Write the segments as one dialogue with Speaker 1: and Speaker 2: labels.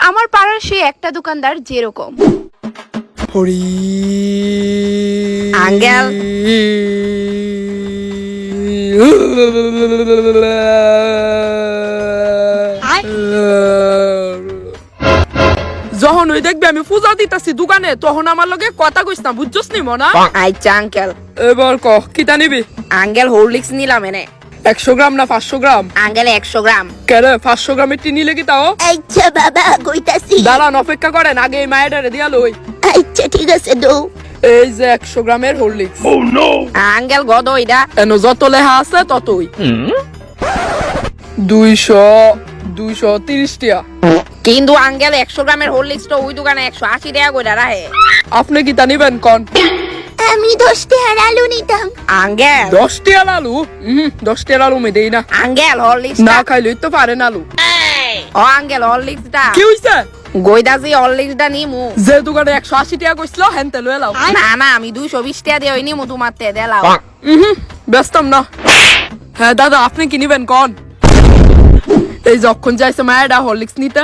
Speaker 1: আমার পাড়ার সেই একটা দোকানদার যেরকম
Speaker 2: হরি
Speaker 1: আঙ্কেল
Speaker 2: যখন ওই দেখবি আমি পূজা দিতাছি দোকানে তখন আমার লগে কথা কইস না বুঝছস নি মনা
Speaker 1: আচ্ছা আঙ্কেল
Speaker 2: এবার ক কিতা নিবি
Speaker 1: আঙ্কেল হরলিক্স নিলাম এনে
Speaker 2: 100 গ্রাম না 500 গ্রাম
Speaker 1: আঙ্কেল 100 গ্রাম
Speaker 2: কেরে 500 গ্রামের টি নিলে কি তাও
Speaker 3: আচ্ছা বাবা কইতাছি
Speaker 2: দাঁড়ান অপেক্ষা করেন আগে এই মায়ের দিয়া লই
Speaker 3: আচ্ছা ঠিক আছে দৌ
Speaker 2: এই যে 100 গ্রামের হরলিক্স
Speaker 1: আঙ্কেল গদ ওইটা
Speaker 2: এন যত লেখা আছে ততই 230 টাকা
Speaker 1: কিন্তু আঙ্কেল 100 গ্রামের হরলিক্স তো ওই দোকানে 180 টাকা কইরা রাখে
Speaker 2: আপনি কি তা নিবেন কোন
Speaker 3: আমি 10 টাকার আলু নিতাম
Speaker 1: আঙ্কেল
Speaker 2: 10 টাকার আলু 10 টাকার আলু মে দেই না
Speaker 1: আঙ্কেল হরলিক্স
Speaker 2: না খাইলেই তো পারেন আলু
Speaker 1: ও আঙ্কেল হরলিক্সটা
Speaker 2: কি হইছে
Speaker 1: গইদাজি হরলিক্সটা নিমু
Speaker 2: যে দোকানে 180 টাকা কইছিল হেনতে লয়ে লাও
Speaker 1: না না আমি 220 টাকা দিয়ে ওই নিমু তোমার তে দেলাও
Speaker 2: ব্যস্তম না হ্যাঁ দাদা আপনি কি নিবেন কোন এই যখন যাইছে মায়েরা হরলিক্স নিতে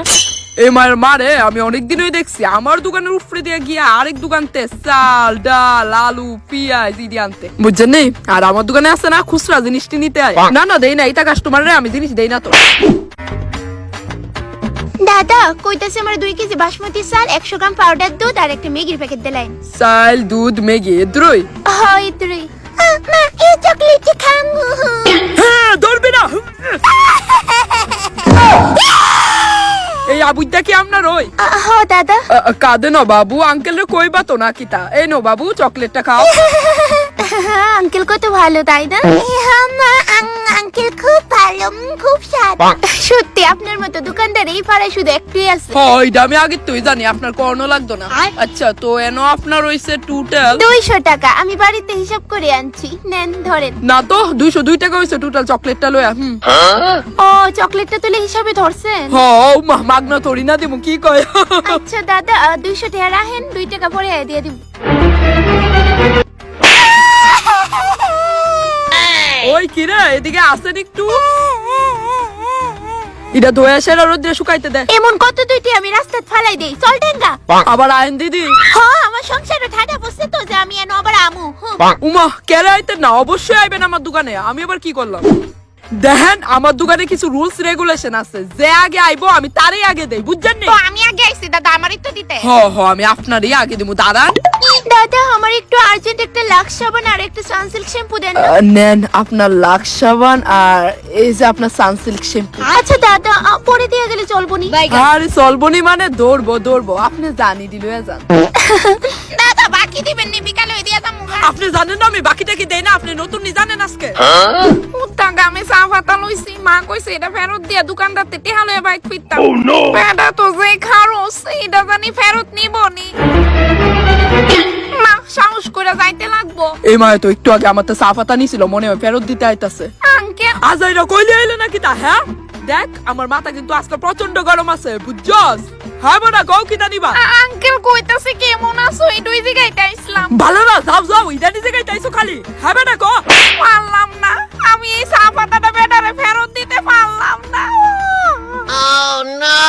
Speaker 2: এই মায়ের মারে আমি অনেকদিন ওই দেখছি আমার দোকানের উপরে দিয়ে গিয়ে আরেক দোকানতে চাল ডাল আলু পিঁয়াজ ইদি আনতে বুঝছেন নি আর আমার দোকানে আছে না খুচরা জিনিসটি নিতে হয় না না দেই না এটা কাস্টমারে আমি জিনিস দেই না তো
Speaker 3: দাদা কইতাছে আমার 2 কেজি বাসমতি চাল 100 গ্রাম পাউডার দুধ আর একটা ম্যাগির প্যাকেট দিলেন
Speaker 2: চাল দুধ ম্যাগি দ্রুই
Speaker 3: হয় তুই মা এই চকলেট খামু
Speaker 2: হ্যাঁ ধরবি না এই আবুইটা কি আপনার ওই
Speaker 3: হ দাদা
Speaker 2: কাঁদে না বাবু আঙ্কেল রে কইবা তো না কিতা এই নো বাবু চকলেটটা খাও
Speaker 3: আঙ্কেল কত ভালো তাই না আঙ্কেল খুব ভালো খুব স্বাদ সত্যি আপনার মতো দোকানদার এই পাড়ায় শুধু একটাই আছে
Speaker 2: হয় এটা আমি আগে তুই জানি আপনার কর্ণ লাগতো না আচ্ছা তো এনো আপনার হইছে টোটাল
Speaker 3: 200 টাকা আমি বাড়িতে হিসাব করে আনছি নেন ধরেন
Speaker 2: না তো 202 টাকা হইছে টোটাল চকলেটটা লয়া
Speaker 3: ও চকলেটটা তুলে হিসাবে ধরছেন
Speaker 2: মাগনা থরি না দিমু কি কয়
Speaker 3: আচ্ছা দাদা 200 টাকা রাখেন 2 টাকা পরে দিয়ে দিব
Speaker 2: ওই কি রে এদিকে আসেন একটু এটা ধোয়া সেরা রোদে শুকাইতে দে
Speaker 3: এমন কত দুইটি আমি রাস্তায় ফালাই দেই চল টেঙ্গা
Speaker 2: আবার আইন দিদি
Speaker 3: হ্যাঁ আমার সংসারে ঠাডা বসছে তো যে আমি এনো আবার আমু
Speaker 2: উমা কেরে আইতে না অবশ্যই আইবেন আমার দোকানে আমি আবার কি করলাম দেখেন আমার দোকানে কিছু রুলস রেগুলেশন আছে যে আগে আইবো আমি তারই আগে দেই বুঝছেন নি
Speaker 1: তো আমি আগে আইছি দাদা আমারই তো দিতে
Speaker 2: আমি আপনারই আগে দিমু দাঁড়ান
Speaker 3: দাদা আমার একটু আর্জেন্ট একটা লাক্স সাবান আর একটা সানসিল্ক শ্যাম্পু দেন না?
Speaker 2: নেন আপনার লাক্স সাবান আর এই যে আপনার সানসিল্ক শ্যাম্পু
Speaker 3: আচ্ছা দাদা পরে দিয়ে গেলে চলবো নি
Speaker 2: আরে চলবনি মানে দৌড়বো আপনি জানি দিল যান
Speaker 1: দাদা বাকি দিবেন নি বিকালে ওই দিয়া যামু
Speaker 2: আপনি জানেন না আমি বাকিটা কি দেই না আপনি নতুন নি জানেন আজকে
Speaker 1: উত্তাঙ্গা আমি চা পাতা লইছি মা কইছে এটা ফেরত দিয়া দোকানদারতে টেহা লইয়া বাইক ফিরতাম বেটা তো যে খারোস এটা জানি ফেরত নিবনি না সাহস করে যাইতে লাগবো
Speaker 2: এই মায়ে তো একটু আগে আমার তো চা পাতা নিছিল মনে হয় ফেরত দিতে আইতাছে
Speaker 1: আঙ্কেল
Speaker 2: আজ আইরা কইলে আইলো নাকি তা হ্যাঁ দেখ আমার মাথা কিন্তু আজকে প্রচন্ড গরম আছে বুঝছস হ্যাঁ বড়া কও কি জানিবা
Speaker 1: আঙ্কেল কইতাছে কেমন আছো এই দুই জায়গায় আইছিলাম
Speaker 2: ভালো না যাও ইদানি জায়গায় তাইছো খালি হ্যাঁ বেটা কো
Speaker 1: পারলাম না আমি এই চা পাতাটা বেটারে ফেরত দিতে পারলাম না
Speaker 3: Oh no!